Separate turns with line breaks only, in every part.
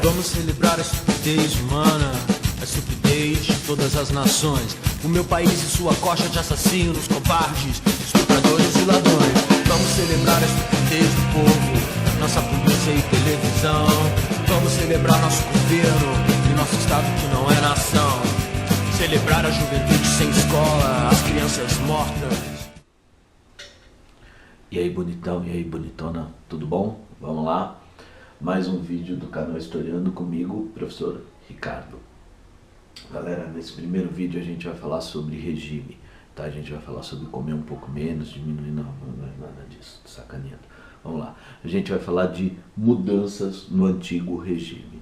Vamos celebrar a estupidez humana, a estupidez de todas as nações. O meu país e sua coxa de assassinos, covardes, estupradores e ladrões. Vamos celebrar a estupidez do povo, nossa polícia e televisão. Vamos celebrar nosso governo e nosso estado que não é nação. Celebrar a juventude sem escola, as crianças mortas.
E aí, bonitão, e aí, bonitona, tudo bom? Vamos lá? Mais um vídeo do canal Historiando comigo, professor Ricardo. Galera, nesse primeiro vídeo a gente vai falar sobre regime, tá? A gente vai falar sobre comer um pouco menos, diminuir, não é nada disso, sacaneando. Vamos lá. A gente vai falar de mudanças no antigo regime.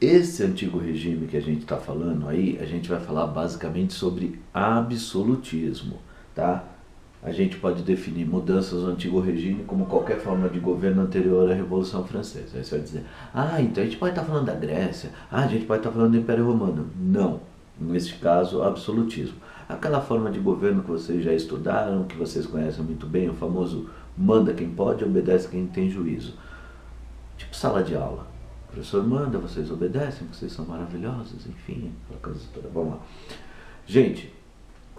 Esse antigo regime que a gente está falando aí, a gente vai falar basicamente sobre absolutismo, tá? A gente pode definir mudanças no antigo regime como qualquer forma de governo anterior à Revolução Francesa. Aí você vai dizer, então a gente pode estar falando da Grécia, a gente pode estar falando do Império Romano. Não, neste caso, absolutismo. Aquela forma de governo que vocês já estudaram, que vocês conhecem muito bem, o famoso manda quem pode, obedece quem tem juízo. Tipo sala de aula. O professor manda, vocês obedecem, vocês são maravilhosos, enfim, aquela coisa toda. Vamos lá. Gente,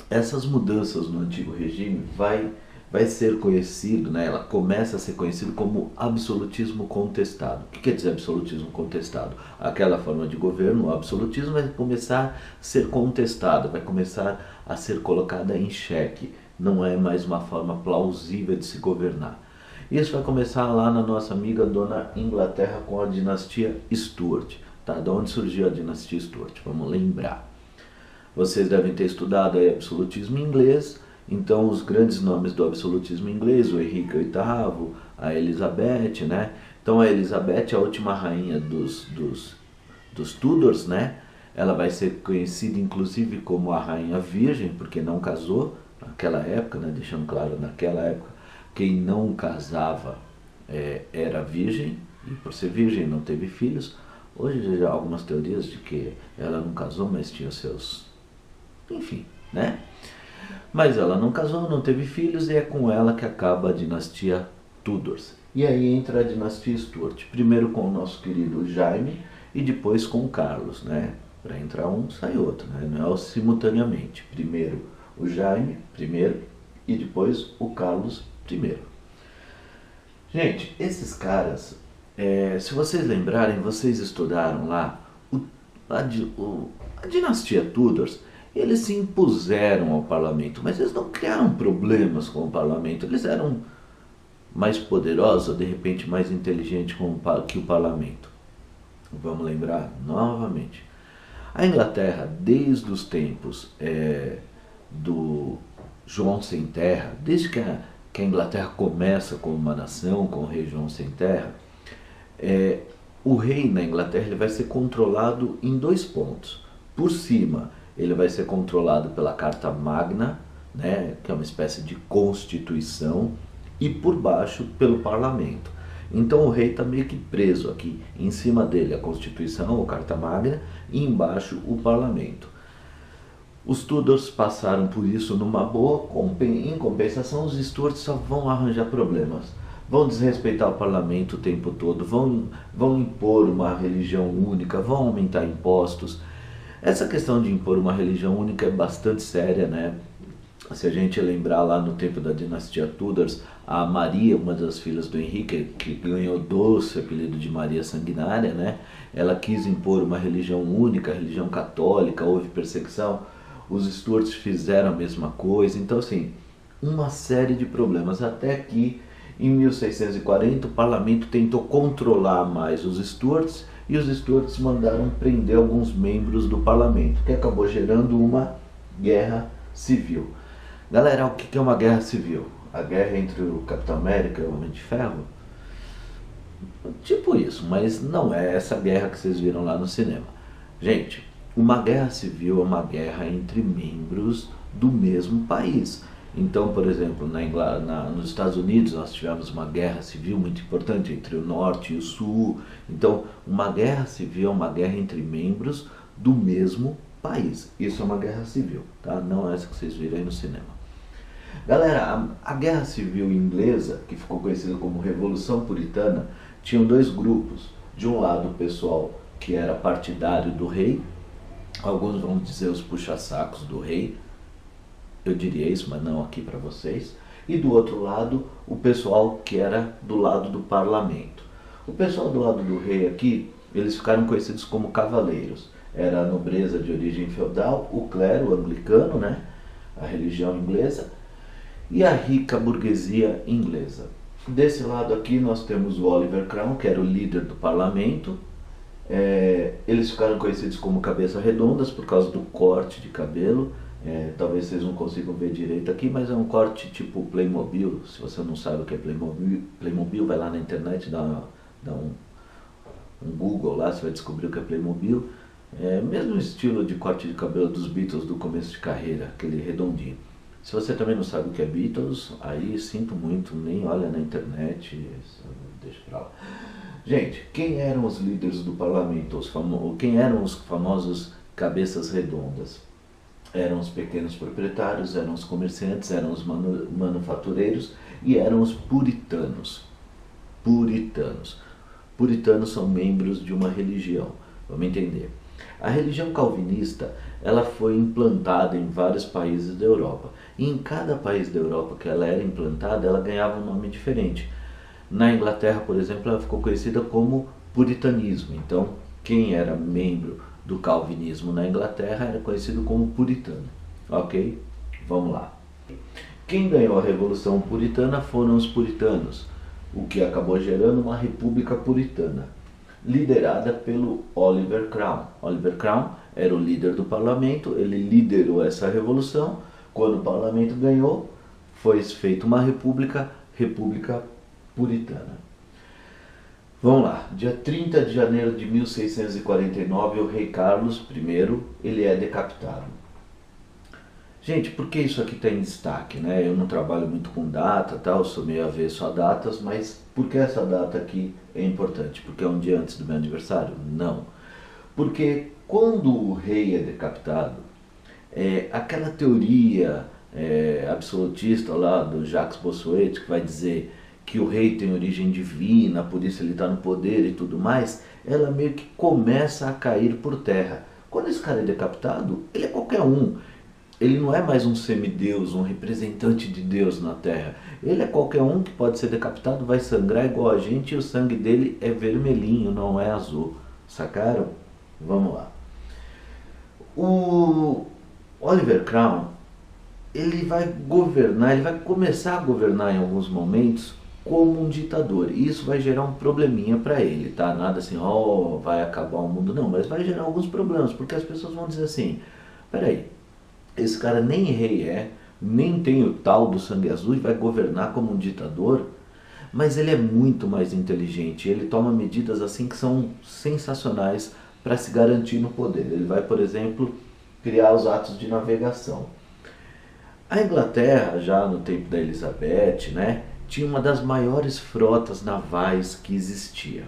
essas mudanças no antigo regime vai ser conhecido, né? Ela começa a ser conhecido como absolutismo contestado. O que quer dizer absolutismo contestado? Aquela forma de governo, o absolutismo vai começar a ser contestado, vai começar a ser colocada em xeque. Não é mais uma forma plausível de se governar. Isso vai começar lá na nossa amiga Dona Inglaterra com a dinastia Stuart. Tá? De onde surgiu a dinastia Stuart? Vamos lembrar. Vocês devem ter estudado aí absolutismo inglês, então os grandes nomes do absolutismo inglês, o Henrique VIII, a Elizabeth, né? Então a Elizabeth, a última rainha dos Tudors, né? Ela vai ser conhecida inclusive como a rainha virgem, porque não casou naquela época, né? Deixando claro, naquela época, quem não casava era virgem, e por ser virgem não teve filhos. Hoje já há algumas teorias de que ela não casou, mas tinha seus... Enfim, né? Mas ela não casou, não teve filhos, e é com ela que acaba a dinastia Tudors. E aí entra a dinastia Stuart, primeiro com o nosso querido Jaime e depois com o Carlos, né? Para entrar um, sai outro, né? Não é simultaneamente. Primeiro o Jaime, primeiro, e depois o Carlos, primeiro. Gente, esses caras, se vocês lembrarem, vocês estudaram lá a dinastia Tudors. Eles se impuseram ao parlamento, mas eles não criaram problemas com o parlamento. Eles eram mais poderosos, de repente mais inteligentes que o parlamento. Vamos lembrar novamente. A Inglaterra, desde os tempos do João Sem Terra, desde que a Inglaterra começa como uma nação, com o rei João Sem Terra, o rei na Inglaterra ele vai ser controlado em dois pontos. Por cima, ele vai ser controlado pela Carta Magna, né, que é uma espécie de constituição, e por baixo pelo parlamento. Então o rei está meio que preso aqui. Em cima dele a Constituição, a Carta Magna, e embaixo o parlamento. Os Tudors passaram por isso numa boa, em compensação os Stuarts só vão arranjar problemas. Vão desrespeitar o parlamento o tempo todo, vão impor uma religião única, vão aumentar impostos. Essa questão de impor uma religião única é bastante séria, né? Se a gente lembrar lá no tempo da dinastia Tudors, a Maria, uma das filhas do Henrique, que ganhou o doce apelido de Maria Sanguinária, né? Ela quis impor uma religião única, a religião católica, houve perseguição. Os Stuarts fizeram a mesma coisa, então assim, uma série de problemas, até que em 1640 o parlamento tentou controlar mais os Stuarts, e os Stuarts mandaram prender alguns membros do parlamento, que acabou gerando uma guerra civil. Galera, o que é uma guerra civil? A guerra entre o Capitão América e o Homem de Ferro? Tipo isso, mas não é essa guerra que vocês viram lá no cinema. Gente, uma guerra civil é uma guerra entre membros do mesmo país. Então, por exemplo, nos Estados Unidos nós tivemos uma guerra civil muito importante entre o norte e o sul. Então, uma guerra civil é uma guerra entre membros do mesmo país. Isso é uma guerra civil, tá? Não é essa que vocês viram aí no cinema. Galera, a guerra civil inglesa, que ficou conhecida como Revolução Puritana, tinham dois grupos. De um lado o pessoal que era partidário do rei, alguns vão dizer os puxa-sacos do rei, eu diria isso, mas não aqui para vocês. E do outro lado, o pessoal que era do lado do parlamento. O pessoal do lado do rei aqui, eles ficaram conhecidos como cavaleiros. Era a nobreza de origem feudal, o clero anglicano, né? A religião inglesa, e a rica burguesia inglesa. Desse lado aqui nós temos o Oliver Cromwell, que era o líder do parlamento. Eles ficaram conhecidos como cabeça redondas por causa do corte de cabelo. Talvez vocês não consigam ver direito aqui, mas é um corte tipo Playmobil. Se você não sabe o que é Playmobil, vai lá na internet, dá um Google lá, você vai descobrir o que é Playmobil. Mesmo estilo de corte de cabelo dos Beatles do começo de carreira, aquele redondinho. Se você também não sabe o que é Beatles, aí sinto muito, nem olha na internet, deixa pra lá. Gente, quem eram os líderes do parlamento? Quem eram os famosos cabeças redondas? Eram os pequenos proprietários, eram os comerciantes, eram os manufatureiros e eram os puritanos. Puritanos são membros de uma religião, vamos entender. A religião calvinista, ela foi implantada em vários países da Europa. E em cada país da Europa que ela era implantada, ela ganhava um nome diferente. Na Inglaterra, por exemplo, ela ficou conhecida como puritanismo. Então, quem era membro do calvinismo na Inglaterra era conhecido como puritano. Ok? Vamos lá. Quem ganhou a Revolução Puritana foram os puritanos, o que acabou gerando uma república puritana, liderada pelo Oliver Cromwell. Oliver Cromwell era o líder do parlamento, ele liderou essa revolução. Quando o parlamento ganhou, foi feita uma república puritana. Vamos lá, dia 30 de janeiro de 1649, o rei Carlos I, ele é decapitado. Gente, por que isso aqui está em destaque, né? Eu não trabalho muito com data, tal, sou meio avesso a datas, mas por que essa data aqui é importante? Porque é um dia antes do meu aniversário? Não. Porque quando o rei é decapitado, aquela teoria absolutista lá do Jacques Bossuet, que vai dizer que o rei tem origem divina, por isso ele está no poder e tudo mais, ela meio que começa a cair por terra. Quando esse cara é decapitado, ele é qualquer um. Ele não é mais um semideus, um representante de Deus na terra. Ele é qualquer um que pode ser decapitado, vai sangrar igual a gente, e o sangue dele é vermelhinho, não é azul. Sacaram? Vamos lá. O Oliver Cromwell, ele vai governar, ele vai começar a governar em alguns momentos como um ditador. E isso vai gerar um probleminha para ele, tá? Nada assim, vai acabar o mundo, não. Mas vai gerar alguns problemas, porque as pessoas vão dizer assim, peraí, esse cara nem rei nem tem o tal do sangue azul e vai governar como um ditador, mas ele é muito mais inteligente, ele toma medidas assim que são sensacionais para se garantir no poder. Ele vai, por exemplo, criar os atos de navegação. A Inglaterra, já no tempo da Elizabeth, né, tinha uma das maiores frotas navais que existia.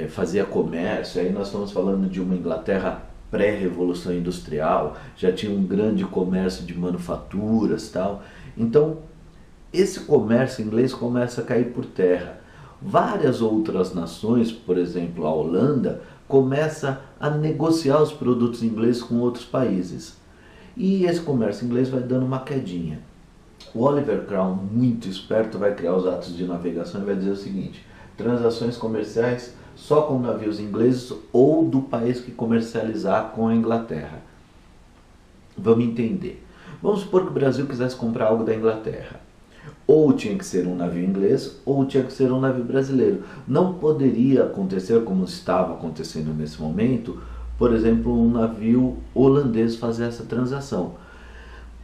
Fazia comércio, aí nós estamos falando de uma Inglaterra pré-revolução industrial, já tinha um grande comércio de manufaturas, tal. Então, esse comércio inglês começa a cair por terra. Várias outras nações, por exemplo, a Holanda, começa a negociar os produtos ingleses com outros países. E esse comércio inglês vai dando uma quedinha. O Oliver Cromwell, muito esperto, vai criar os atos de navegação e vai dizer o seguinte: transações comerciais só com navios ingleses ou do país que comercializar com a Inglaterra. Vamos entender. Vamos supor que o Brasil quisesse comprar algo da Inglaterra. Ou tinha que ser um navio inglês, ou tinha que ser um navio brasileiro. Não poderia acontecer, como estava acontecendo nesse momento, por exemplo, um navio holandês fazer essa transação.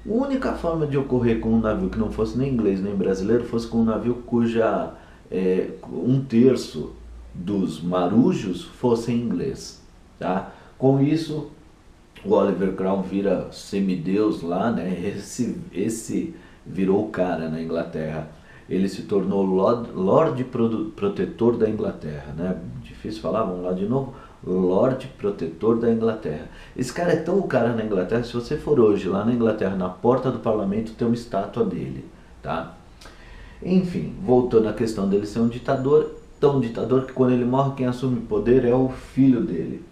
A única forma de ocorrer com um navio que não fosse nem inglês nem brasileiro fosse com um navio cuja 1/3 dos marujos fossem inglês, tá? Com isso, o Oliver Cromwell vira semideus lá, né? Esse virou o cara na Inglaterra. Ele se tornou Lorde Protetor da Inglaterra, né? Difícil falar, vamos lá de novo. Lorde Protetor da Inglaterra. Esse cara é tão o cara na Inglaterra, se você for hoje lá na Inglaterra, na porta do parlamento, tem uma estátua dele, tá? Enfim, voltando à questão dele ser um ditador, tão ditador que quando ele morre, quem assume o poder é o filho dele.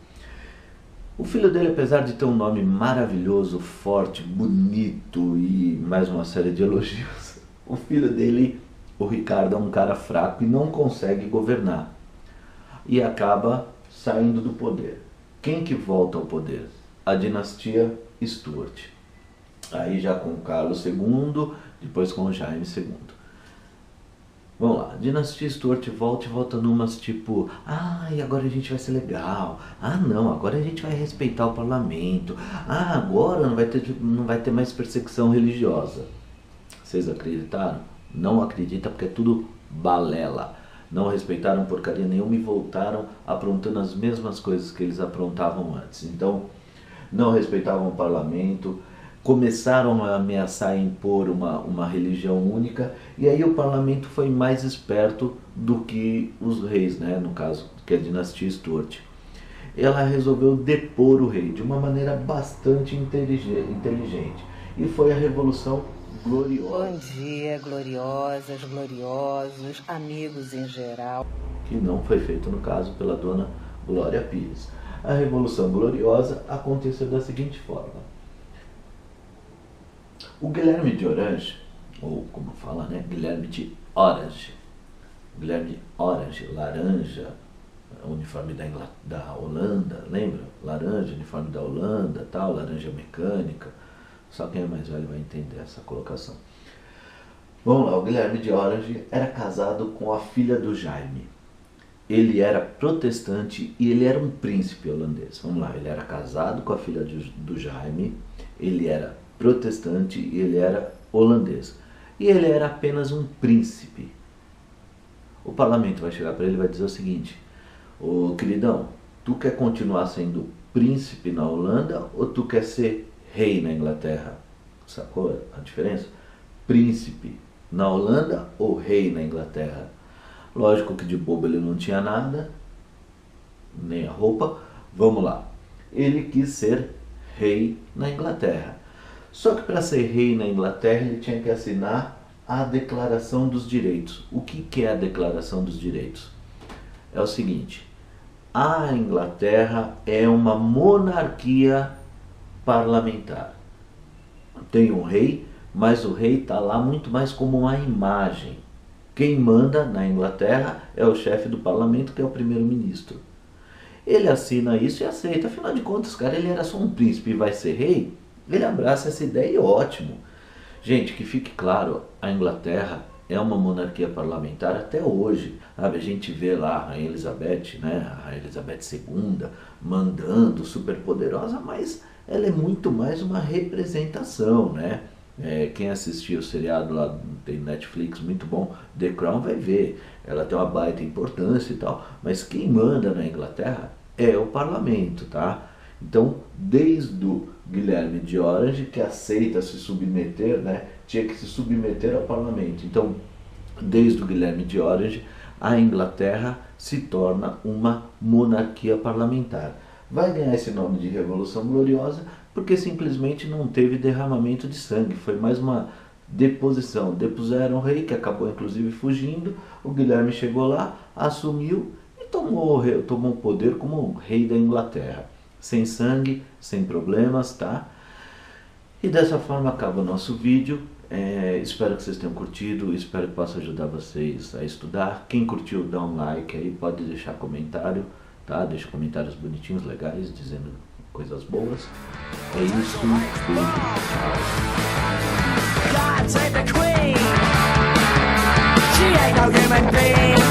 O filho dele, apesar de ter um nome maravilhoso, forte, bonito e mais uma série de elogios, o filho dele, o Ricardo, é um cara fraco e não consegue governar. E acaba saindo do poder. Quem que volta ao poder? A dinastia Stuart. Aí já com Carlos II, depois com Jaime II. Vamos lá, a dinastia Stuart volta numas tipo, e agora a gente vai ser legal, não, agora a gente vai respeitar o parlamento, agora não vai ter mais perseguição religiosa. Vocês acreditaram? Não acredita porque é tudo balela. Não respeitaram porcaria nenhuma e voltaram aprontando as mesmas coisas que eles aprontavam antes. Então, não respeitavam o parlamento, começaram a ameaçar e impor uma religião única, e aí o parlamento foi mais esperto do que os reis, né? No caso, que é a dinastia Stuart. Ela resolveu depor o rei de uma maneira bastante inteligente, e foi a Revolução Gloriosa.
Bom dia, gloriosas, gloriosos, amigos em geral.
Que não foi feito, no caso, pela dona Glória Pires. A Revolução Gloriosa aconteceu da seguinte forma. O Guilherme de Orange, ou como fala, né, Guilherme de Orange, laranja, uniforme da Holanda, lembra? Laranja, uniforme da Holanda, tal, laranja mecânica. Só quem é mais velho vai entender essa colocação. Vamos lá, o Guilherme de Orange era casado com a filha do Jaime. Ele era protestante e ele era um príncipe holandês. Vamos lá, ele era casado com a filha do Jaime, ele era protestante e ele era holandês. E ele era apenas um príncipe. O parlamento vai chegar para ele e vai dizer o seguinte: ô queridão, tu quer continuar sendo príncipe na Holanda ou tu quer ser rei na Inglaterra? Sacou a diferença? Príncipe na Holanda ou rei na Inglaterra? Lógico que de bobo ele não tinha nada, nem a roupa. Vamos lá. Ele quis ser rei na Inglaterra. Só que para ser rei na Inglaterra ele tinha que assinar a Declaração dos Direitos. O que é a Declaração dos Direitos? É o seguinte: a Inglaterra é uma monarquia parlamentar. Tem um rei, mas o rei está lá muito mais como uma imagem. Quem manda na Inglaterra é o chefe do parlamento, que é o primeiro-ministro. Ele assina isso e aceita. Afinal de contas, cara, ele era só um príncipe e vai ser rei. Ele abraça essa ideia e ótimo. Gente, que fique claro, a Inglaterra é uma monarquia parlamentar até hoje. Sabe? A gente vê lá a Rainha Elizabeth, né? A Rainha Elizabeth II mandando, super poderosa, mas ela é muito mais uma representação, né? Quem assistiu o seriado lá, tem Netflix, muito bom, The Crown, vai ver. Ela tem uma baita importância e tal, mas quem manda na Inglaterra é o parlamento, tá? Então, desde o Guilherme de Orange, que aceita se submeter, né, tinha que se submeter ao parlamento. Então, desde o Guilherme de Orange, a Inglaterra se torna uma monarquia parlamentar. Vai ganhar esse nome de Revolução Gloriosa porque simplesmente não teve derramamento de sangue, foi mais uma deposição. Depuseram o rei, que acabou inclusive fugindo, o Guilherme chegou lá, assumiu e tomou o poder como rei da Inglaterra. Sem sangue, sem problemas, tá? E dessa forma acaba o nosso vídeo. Espero que vocês tenham curtido, espero que possa ajudar vocês a estudar. Quem curtiu, dá um like aí, pode deixar comentário, tá? Deixa comentários bonitinhos, legais, dizendo coisas boas. É isso, beijo, tchau.